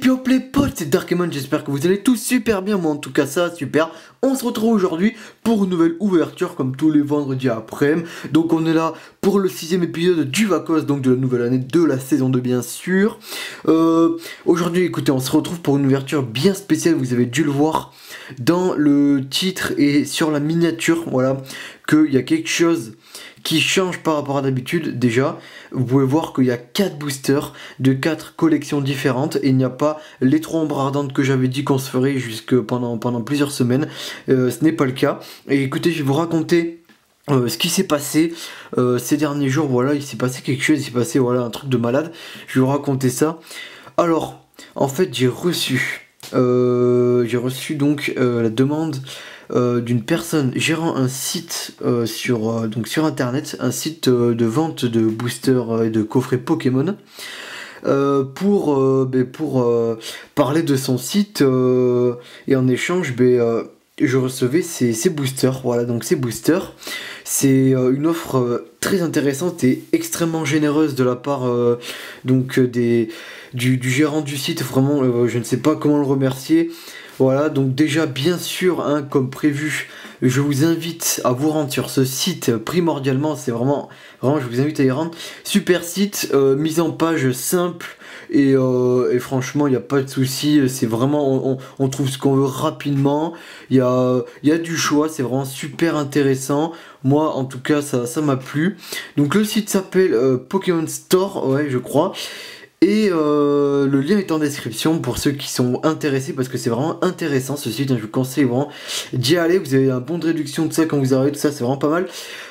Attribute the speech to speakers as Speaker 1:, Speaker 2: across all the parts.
Speaker 1: Piop les potes, c'est Darkemon, j'espère que vous allez tous super bien, moi en tout cas ça super. On se retrouve aujourd'hui pour une nouvelle ouverture comme tous les vendredis après-midi. Donc on est là pour le 6ème épisode du Vacos, donc de la nouvelle année de la saison 2 bien sûr. Aujourd'hui écoutez, on se retrouve pour une ouverture bien spéciale, vous avez dû le voir dans le titre et sur la miniature, voilà, qu'il y a quelque chose qui change par rapport à d'habitude. Déjà, vous pouvez voir qu'il y a 4 boosters de 4 collections différentes et il n'y a pas les 3 ombres ardentes que j'avais dit qu'on se ferait jusque pendant plusieurs semaines. Ce n'est pas le cas. Et écoutez, je vais vous raconter ce qui s'est passé ces derniers jours. Voilà, il s'est passé quelque chose, il s'est passé voilà, un truc de malade. Je vais vous raconter ça. Alors, en fait, j'ai reçu donc la demande d'une personne gérant un site sur internet, un site de vente de boosters et de coffrets Pokémon pour parler de son site et en échange je recevais ces boosters. Voilà, donc ces boosters, c'est une offre très intéressante et extrêmement généreuse de la part du gérant du site. Vraiment, je ne sais pas comment le remercier. Voilà, donc déjà bien sûr, hein, comme prévu, je vous invite à vous rendre sur ce site primordialement, c'est vraiment, je vous invite à y rendre. Super site, mise en page simple et franchement, il n'y a pas de souci, c'est vraiment, on trouve ce qu'on veut rapidement, il y a du choix, c'est vraiment super intéressant. Moi, en tout cas, ça m'a plu. Donc le site s'appelle Pokémon Store, ouais, je crois. Et le lien est en description pour ceux qui sont intéressés, parce que c'est vraiment intéressant ce site, hein, je vous conseille vraiment d'y aller. Vous avez un bon de réduction de ça quand vous arrivez, tout ça c'est vraiment pas mal.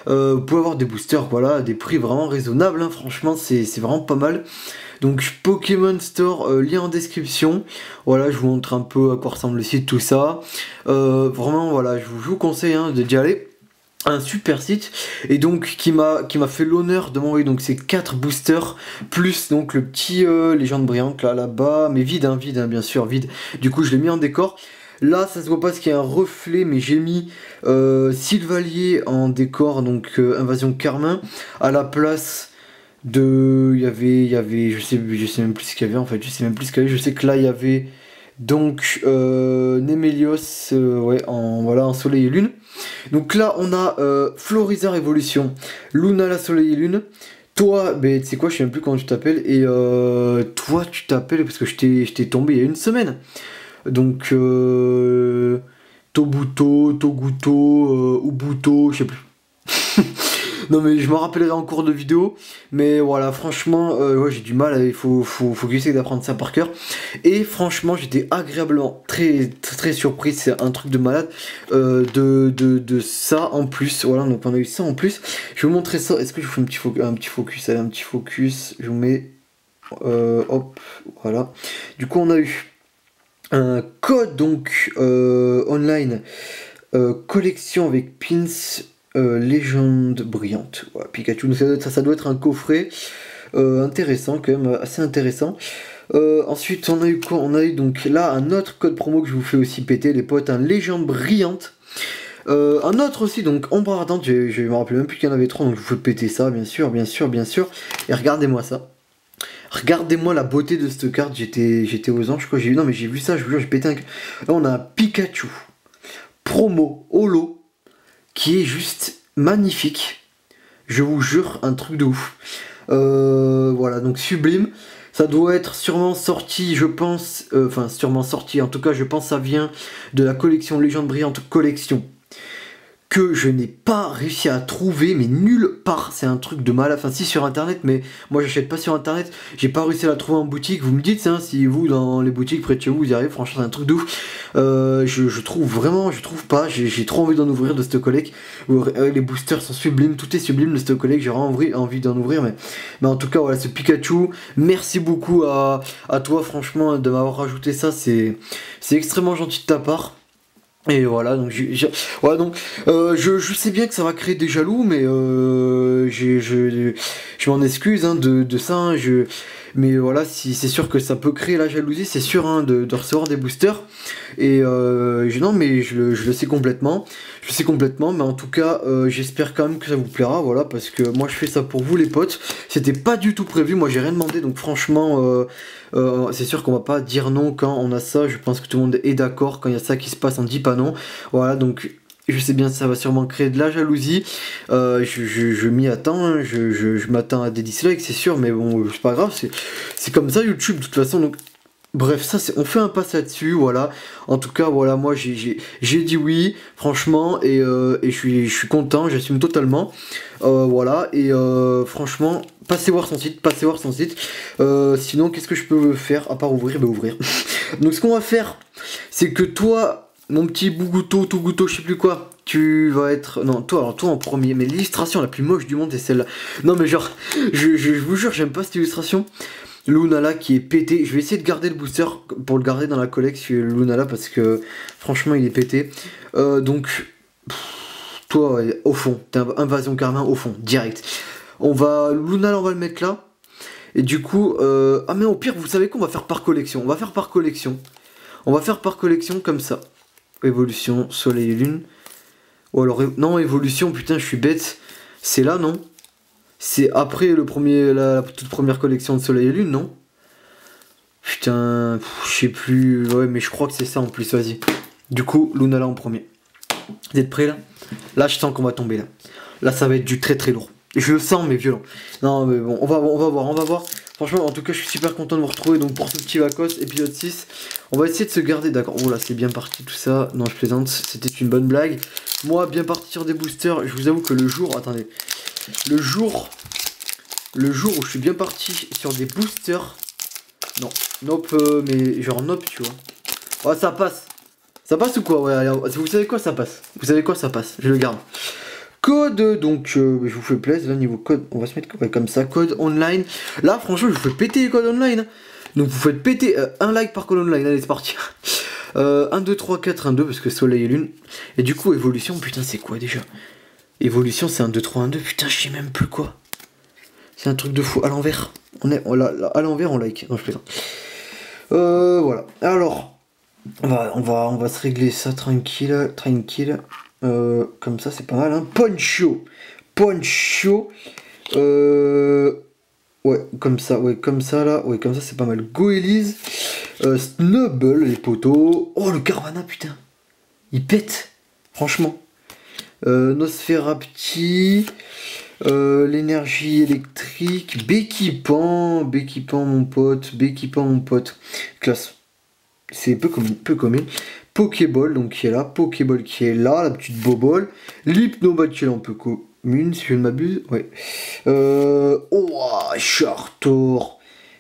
Speaker 1: Vous pouvez avoir des boosters, voilà, à des prix vraiment raisonnables, hein, franchement c'est vraiment pas mal. Donc Pokémon Store, lien en description. Voilà, je vous montre un peu à quoi ressemble le site, tout ça. Vraiment voilà, je vous conseille hein, d'y aller. Un super site, et donc qui m'a fait l'honneur de m'envoyer donc ces 4 boosters plus donc le petit légende brillante là-bas, mais vide, bien sûr vide. Du coup je l'ai mis en décor. Là ça se voit pas parce qu'il y a un reflet, mais j'ai mis Sylvalier en décor, donc Invasion Carmin à la place de, il y avait je sais même plus ce qu'il y avait en fait, je sais sais que là il y avait donc Némélios ouais, en soleil et lune. Donc là on a Florizarre Evolution, Lunala Soleil et Lune. Toi, tu sais quoi, je sais même plus comment tu t'appelles. Et toi tu t'appelles, parce que je t'ai tombé il y a une semaine. Donc Tobuto, Toguto, Ubuto, je sais plus. Non mais je me rappellerai en cours de vidéo. Mais voilà, franchement, ouais, j'ai du mal, il faut que j'essaie d'apprendre ça par cœur. Et franchement, j'étais agréablement très surpris, c'est un truc de malade de ça en plus. Voilà, donc on a eu ça en plus. Je vais vous montrer ça. Est-ce que je vous fais un petit focus? Allez, un petit focus. Je vous mets hop, voilà. Du coup, on a eu un code donc online collection avec pins. Légende brillante, voilà, Pikachu, donc ça doit être un coffret intéressant, quand même assez intéressant. Ensuite on a eu quoi? On a eu donc là un autre code promo que je vous fais aussi péter les potes, un légende brillante. Un autre aussi, donc ombre ardente, je me rappelle même plus qu'il y en avait 3, donc je vous fais péter ça, bien sûr. Et regardez-moi ça. Regardez-moi la beauté de cette carte, j'étais aux anges, quoi. Non mais j'ai vu ça, je vous jure, j'ai pété un... Là on a un Pikachu promo holo qui est juste magnifique, je vous jure, un truc de ouf. Voilà, donc sublime. Ça doit être sûrement sorti, je pense, sûrement sorti, en tout cas je pense ça vient de la collection Légende Brillante collection, que je n'ai pas réussi à trouver, mais nulle part. C'est un truc de mal, enfin si sur internet, mais moi j'achète pas sur internet, j'ai pas réussi à la trouver en boutique. Vous me dites hein, si vous dans les boutiques près de chez vous y arrivez, franchement c'est un truc de ouf. Je trouve pas, j'ai trop envie d'en ouvrir de cette collègue. Les boosters sont sublimes, tout est sublime de cette collègue, j'ai vraiment envie d'en ouvrir, mais en tout cas voilà, ce Pikachu, merci beaucoup à toi franchement de m'avoir rajouté ça, c'est extrêmement gentil de ta part. Et voilà, donc je sais bien que ça va créer des jaloux, mais je m'en excuse hein, de ça. Hein, Mais voilà, si c'est sûr que ça peut créer la jalousie, c'est sûr hein, de recevoir des boosters. Et non, mais je le sais complètement. Je le sais complètement, mais en tout cas, j'espère quand même que ça vous plaira. Voilà, parce que moi je fais ça pour vous les potes. C'était pas du tout prévu, moi j'ai rien demandé, donc franchement, c'est sûr qu'on va pas dire non quand on a ça. Je pense que tout le monde est d'accord. Quand il y a ça qui se passe, on dit pas non. Voilà, donc. Je sais bien, ça va sûrement créer de la jalousie. Je m'y attends, hein. Je m'attends à des dislikes, c'est sûr, mais bon, c'est pas grave, c'est comme ça YouTube de toute façon. Donc, bref, ça, on fait un pas là-dessus, voilà. En tout cas, voilà, moi j'ai dit oui, franchement, et je suis content, j'assume totalement. Voilà, et franchement, passez voir son site, passez voir son site. Sinon, qu'est-ce que je peux faire à part ouvrir? Bah, ouvrir. Donc, ce qu'on va faire, c'est que toi. Mon petit Bougouto, Tougouto, je sais plus quoi. Tu vas être... Non, toi, alors toi en premier. Mais l'illustration la plus moche du monde est celle-là. Non, mais genre, je vous jure, j'aime pas cette illustration. Lunala qui est pété. Je vais essayer de garder le booster pour le garder dans la collection Lunala parce que franchement, il est pété. Donc, toi, ouais, au fond. T'es invasion Carmin au fond, direct. Lunala, on va le mettre là. Et du coup, ah, mais au pire, vous savez qu'on va faire par collection. On va faire par collection. On va faire par collection comme ça. Évolution, soleil et lune. Ou alors, non, évolution, putain, je suis bête. C'est là, non? C'est après la toute première collection de soleil et lune, non? Putain, je sais plus. Ouais, mais je crois que c'est ça en plus, vas-y. Du coup, Lunala en premier. Vous êtes prêts là? Là, je sens qu'on va tomber là. Là, ça va être du très très lourd. Je le sens, mais violent. Non, mais bon, on va voir. Franchement, en tout cas, je suis super content de vous retrouver. Donc, pour ce petit Vacos, épisode 6, on va essayer de se garder. D'accord. Oh là, c'est bien parti tout ça. Non, je plaisante. C'était une bonne blague. Moi, bien parti sur des boosters. Je vous avoue que le jour. Attendez. Le jour où je suis bien parti sur des boosters. Non. Nope, mais genre nope, tu vois. Oh, ça passe. Ça passe ou quoi? Ouais, allez, vous savez quoi, ça passe. Vous savez quoi, ça passe. Je le garde. Code, donc je vous fais plaisir, là niveau code, on va se mettre comme ça, code online. Là franchement je vous fais péter les codes online. Donc vous faites péter un like par code online, allez c'est parti. 1, 2, 3, 4, 1, 2 parce que soleil et lune. Et du coup évolution, putain c'est quoi déjà? Évolution c'est 1, 2, 3, 1, 2, putain je sais même plus quoi. C'est un truc de fou, à l'envers. À l'envers on like, non je plaisante. Voilà, alors on va se régler ça tranquille. Comme ça c'est pas mal hein. Poncho, ouais comme ça là, ouais comme ça c'est pas mal. Goélise, Snubble les poteaux. Oh le Carvana putain, il pète franchement. Nosferapti, l'énergie électrique, Béquipan mon pote, classe. C'est peu commune. Pokéball donc qui est là, la petite Bobole, l'Hypnobot qui est là un peu commune si je ne m'abuse, ouais.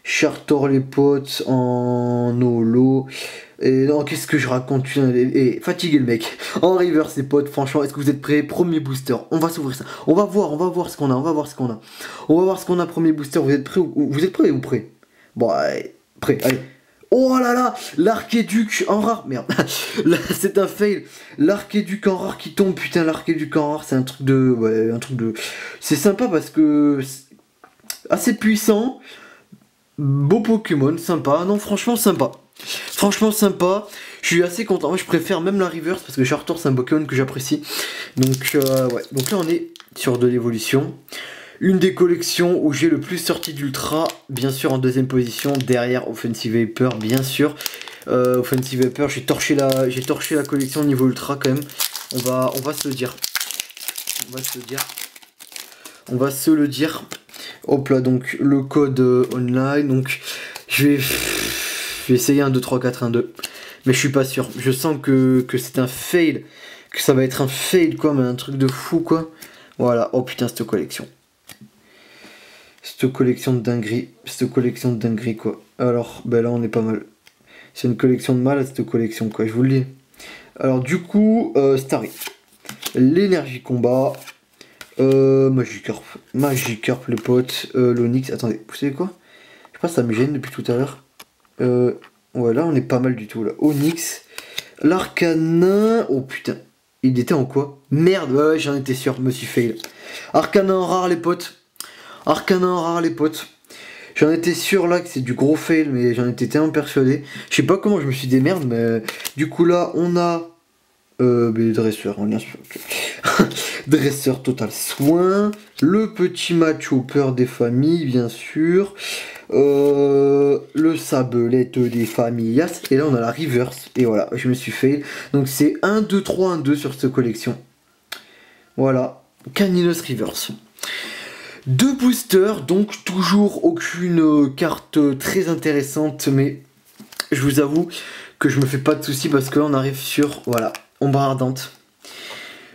Speaker 1: Chartor les potes en holo. Et non, qu'est-ce que je raconte, et fatigué le mec. En reverse les potes, franchement, est-ce que vous êtes prêts? Premier booster, on va s'ouvrir ça. On va voir ce qu'on a, on va voir ce qu'on a, premier booster, vous êtes prêts ou prêts? Bon, allez, prêt, allez. Oh là là, l'archéduc en rare, merde, là c'est un fail, l'archéduc en rare qui tombe, putain l'archéduc en rare c'est un truc de, c'est sympa parce que, assez puissant, beau Pokémon, sympa, non franchement sympa, je suis assez content, moi je préfère même la reverse parce que Chartor c'est un Pokémon que j'apprécie, donc ouais, donc là on est sur de l'évolution. Une des collections où j'ai le plus sorti d'ultra, bien sûr en deuxième position, derrière Offensive Vapor, bien sûr. Offensive Vapor, j'ai torché la collection niveau ultra quand même. On va se le dire. On va se le dire. Hop là, donc le code online. Donc je vais essayer un 2, 3, 4, 1, 2. Mais je suis pas sûr. Je sens que c'est un fail. Que ça va être un fail quoi, mais un truc de fou quoi. Voilà, oh putain cette collection. Cette collection de dinguerie quoi. Alors ben là on est pas mal. C'est une collection de malade cette collection quoi, je vous le dis. Alors du coup Starry, l'énergie combat, Magikarp les potes, l'Onyx. Attendez, vous savez quoi? Je sais pas, ça me gêne depuis tout à l'heure. Ouais là on est pas mal du tout là. Onyx, l'Arcanin, oh putain, il était en quoi? Merde, ouais j'en étais sûr, me suis fail. Arcanin rare les potes. J'en étais sûr là que c'est du gros fail, mais j'en étais tellement persuadé. Je sais pas comment je me suis démerde, mais du coup là on a dresseur, on vient sur dresseur total soin, le petit match au peur des familles bien sûr, le sablette des famillas, et là on a la reverse, et voilà, je me suis fail. Donc c'est 1, 2, 3, 1, 2 sur cette collection. Voilà, Caninos reverse. 2 boosters, donc toujours aucune carte très intéressante, mais je vous avoue que je me fais pas de soucis parce que là on arrive sur, voilà, ombre ardente.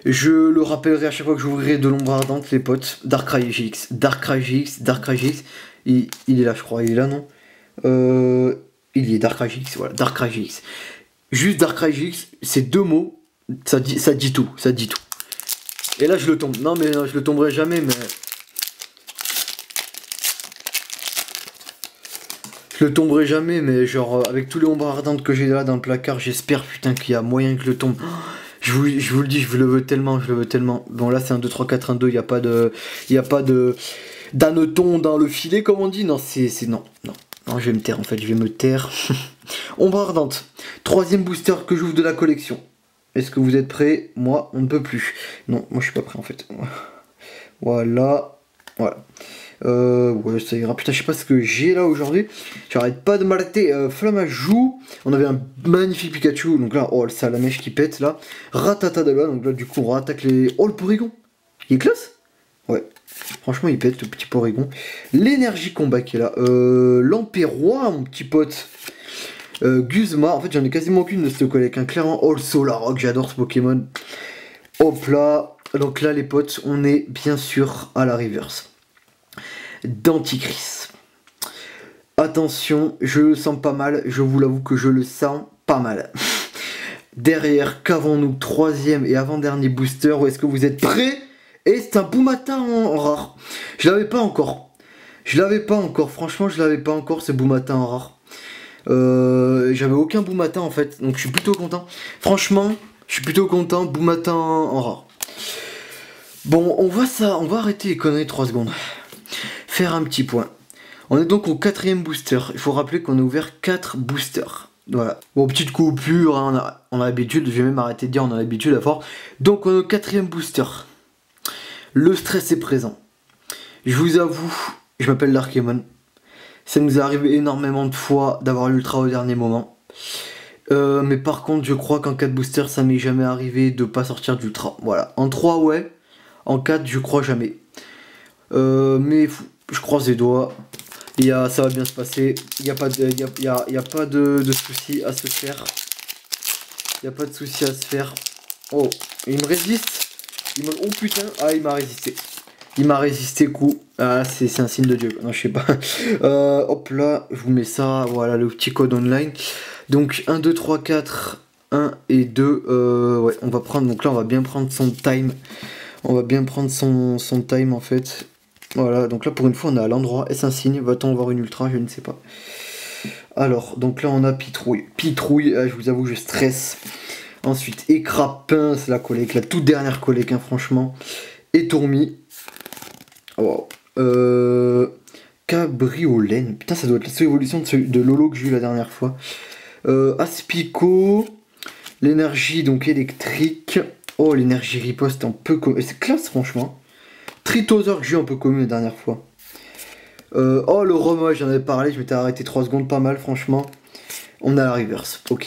Speaker 1: Je le rappellerai à chaque fois que j'ouvrirai de l'ombre ardente, les potes. Darkrai GX, Darkrai GX, Darkrai GX. Il est là, je crois, il est là, non il y est, Darkrai GX, voilà, Darkrai GX. Juste Darkrai GX, c'est 2 mots, ça dit tout, ça dit tout. Et là je le tombe, non mais je le tomberai jamais, mais... Je le tomberai jamais, mais genre avec tous les ombres ardentes que j'ai là dans le placard, j'espère putain qu'il y a moyen que je le tombe. Je vous le dis, je le veux tellement, je le veux tellement. Bon là c'est un 2, 3, 4, 1, 2, il n'y a pas de d'hanneton dans le filet comme on dit. Non, non, je vais me taire en fait, je vais me taire. Ombre ardente, 3e booster que j'ouvre de la collection. Est-ce que vous êtes prêts? Moi, on ne peut plus. Non, moi je suis pas prêt en fait. Voilà, voilà. Ouais, ça ira. Putain, je sais pas ce que j'ai là aujourd'hui. J'arrête pas de m'arrêter. Flammajou. On avait un magnifique Pikachu. Donc là, oh, ça a la mèche qui pète là. Ratata de là. Donc là, du coup, on rattaque les. Oh, le Porygon. Il est classe. Ouais. Franchement, il pète le petit Porygon. L'énergie combat qui est là. L'Empérois, mon petit pote. Guzma. En fait, j'en ai quasiment aucune de ce collègue. Un clairement All Solar. J'adore ce Pokémon. Hop là. Donc là, les potes, on est bien sûr à la reverse. Denticris. Attention, je le sens pas mal, je vous l'avoue que je le sens pas mal. Derrière, qu'avons-nous? 3e et avant-dernier booster, où est-ce que vous êtes prêts? Et c'est un Boumata en rare. Je l'avais pas encore. Je l'avais pas encore, franchement je l'avais pas encore ce Boumata en rare. J'avais aucun Boumata en fait, donc je suis plutôt content. Franchement, je suis plutôt content, Boumata en rare. Bon, on va arrêter les conneries 3 secondes. Faire un petit point. On est donc au 4e booster. Il faut rappeler qu'on a ouvert 4 boosters. Voilà. Bon, petite coupure, hein, on a l'habitude, je vais même arrêter de dire on a l'habitude à fort. Donc on est au 4e booster. Le stress est présent. Je vous avoue, je m'appelle Darkemon. Ça nous est arrivé énormément de fois d'avoir l'ultra au dernier moment. Mais par contre, je crois qu'en 4 boosters, ça m'est jamais arrivé de pas sortir d'ultra. Voilà. En 3, ouais. En 4, je crois jamais. Mais je croise les doigts. Ça va bien se passer. Il n'y a pas de soucis à se faire. Il n'y a pas de soucis à se faire. Oh, il me résiste. Oh putain, ah il m'a résisté. Il m'a résisté coup. Ah c'est un signe de Dieu. Non je sais pas. Hop là, je vous mets ça. Voilà le petit code online. Donc 1, 2, 3, 4, 1 et 2. Ouais, on va prendre. Donc là on va bien prendre son time. On va bien prendre son time en fait. Voilà, donc là pour une fois on est à l'endroit. Est-ce un signe? Va-t-on avoir une ultra? Je ne sais pas. Alors, donc là on a Pitrouille. Pitrouille, je vous avoue, je stresse. Ensuite, Écrapince, la collègue, la toute dernière collègue, hein, franchement. Et Tourmi. Wow. Cabriolène. Putain, ça doit être la seule évolution de Lolo que j'ai eu la dernière fois. Aspico. L'énergie donc électrique. Oh, l'énergie riposte un peu comme. C'est classe, franchement. Tritosaur que j'ai eu un peu commun la dernière fois. Oh, le Roma, j'en avais parlé, je m'étais arrêté 3 secondes, pas mal, franchement. On a la reverse, ok.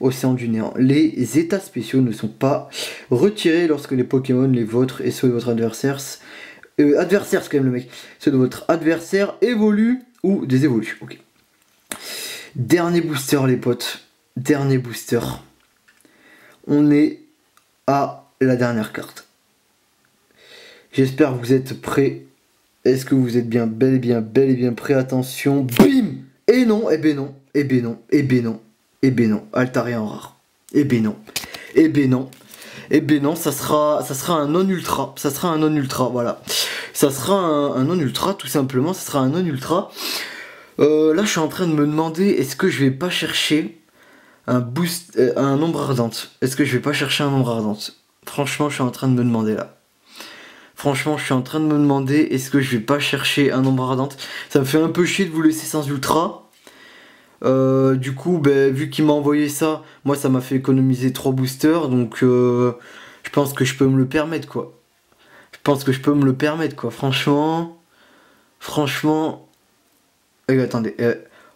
Speaker 1: Océan du néant. Les états spéciaux ne sont pas retirés lorsque les Pokémon, les vôtres et ceux de votre adversaire. Adversaire, c'est quand même le mec. Ceux de votre adversaire évoluent ou désévoluent, ok. Dernier booster, les potes. Dernier booster. On est à la dernière carte. J'espère que vous êtes prêts. Est-ce que vous êtes bel et bien prêts? Attention, bim! Et non, et ben non, et ben non, et ben non, et ben non. Altaria en rare. Et ben non, et ben non, et ben non, ça sera un non-ultra. Ça sera un non-ultra, voilà. Ça sera un non-ultra, tout simplement, ça sera un non-ultra. Là, je suis en train de me demander, est-ce que je vais pas chercher un boost, ombre ardente? Est-ce que je vais pas chercher un ombre ardente? Franchement, je suis en train de me demander là. Franchement, je suis en train de me demander, est-ce que je vais pas chercher un ombre ardente? Ça me fait un peu chier de vous laisser sans ultra. Du coup, ben, vu qu'il m'a envoyé ça, moi ça m'a fait économiser 3 boosters, donc je pense que je peux me le permettre quoi. Je pense que je peux me le permettre quoi. Franchement, attendez,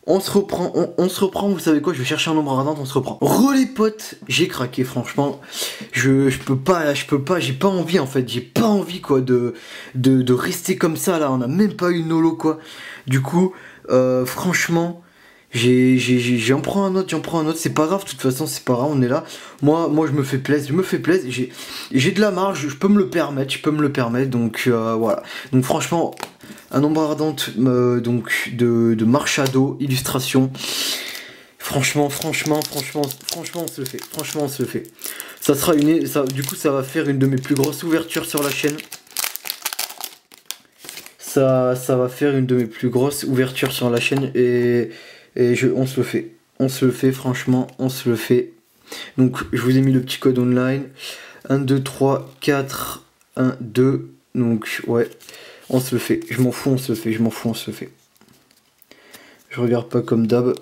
Speaker 1: on se reprend, vous savez quoi, je vais chercher un ombre ardente, on se reprend. Les potes, j'ai craqué franchement, je peux pas, j'ai pas envie en fait, j'ai pas envie quoi de rester comme ça là, on a même pas eu une holo quoi. Du coup, franchement... J'en prends un autre, c'est pas grave, de toute façon c'est pas grave, on est là. Moi je me fais plaisir, j'ai de la marge, je peux me le permettre, donc voilà. Donc franchement, un ombre ardente donc de Marshado, illustration. Franchement, on se le fait, Ça sera du coup ça va faire une de mes plus grosses ouvertures sur la chaîne. Ça va faire une de mes plus grosses ouvertures sur la chaîne on se le fait, franchement, on se le fait. Donc, je vous ai mis le petit code online. 1, 2, 3, 4, 1, 2. Donc, ouais, on se le fait. Je m'en fous, on se le fait. Je regarde pas comme d'hab.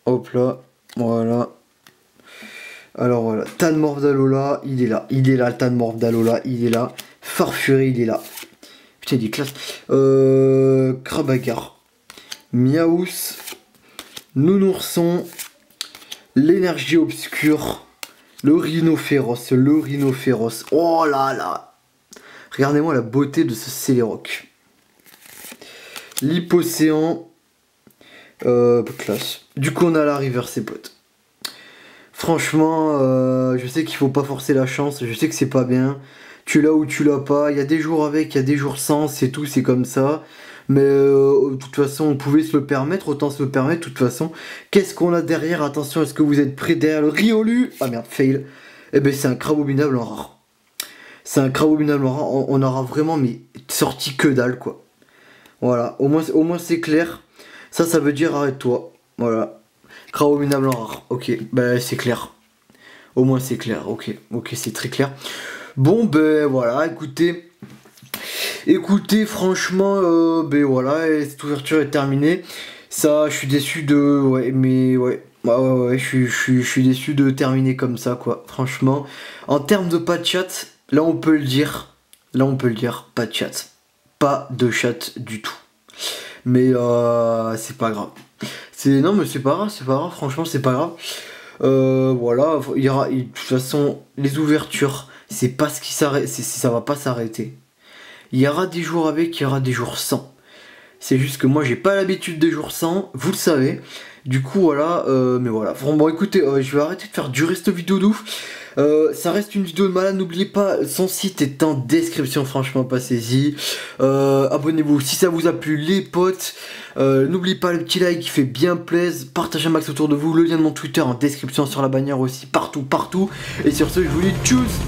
Speaker 1: Hop là, voilà. Alors voilà, Tanmorph d'Alola, il est là, le Tanmorph d'Alola, il est là. Farfury, il est là. Putain, il est classe. Krabagar. Miaous. Nounourson, l'énergie obscure, le rhinophéros, oh là là, regardez-moi la beauté de ce Célèroc. L'hypocéan, classe. Du coup on a la river ses potes. Franchement, je sais qu'il faut pas forcer la chance, je sais que c'est pas bien. Tu l'as ou tu l'as pas, il y a des jours avec, il y a des jours sans, c'est tout, c'est comme ça. Mais de toute façon, on pouvait se le permettre, autant se le permettre. De toute façon, qu'est-ce qu'on a derrière? Attention, est-ce que vous êtes prêts derrière le Riolu? Ah merde, fail. Eh ben, c'est un crabominable en rare. On aura vraiment, mais sorti que dalle, quoi. Voilà, au moins c'est clair. Ça veut dire arrête-toi. Voilà. Crabominable en rare. Ok, bah c'est clair. Au moins c'est clair. Ok, c'est très clair. Bon, ben voilà, Écoutez, franchement, ben voilà, cette ouverture est terminée. Ça, je suis déçu de... Ouais, mais ouais. Je suis déçu de terminer comme ça, quoi. Franchement, en termes de pas de chat, là on peut le dire. Pas de chat. Pas de chat du tout. Mais c'est pas grave. Non, mais c'est pas grave, franchement, c'est pas grave. Voilà, il y aura... De toute façon, les ouvertures, c'est pas ce qui s'arrête... Ça va pas s'arrêter. Il y aura des jours avec, il y aura des jours sans. C'est juste que moi j'ai pas l'habitude des jours sans, vous le savez. Du coup voilà, mais voilà. Bon écoutez, je vais arrêter de faire durer cette vidéo d'ouf. Ça reste une vidéo de malade, n'oubliez pas, son site est en description, franchement passez-y. Abonnez-vous si ça vous a plu les potes. N'oubliez pas le petit like qui fait bien plaisir. Partagez un max autour de vous, le lien de mon Twitter en description sur la bannière aussi, partout. Et sur ce je vous dis tchuss.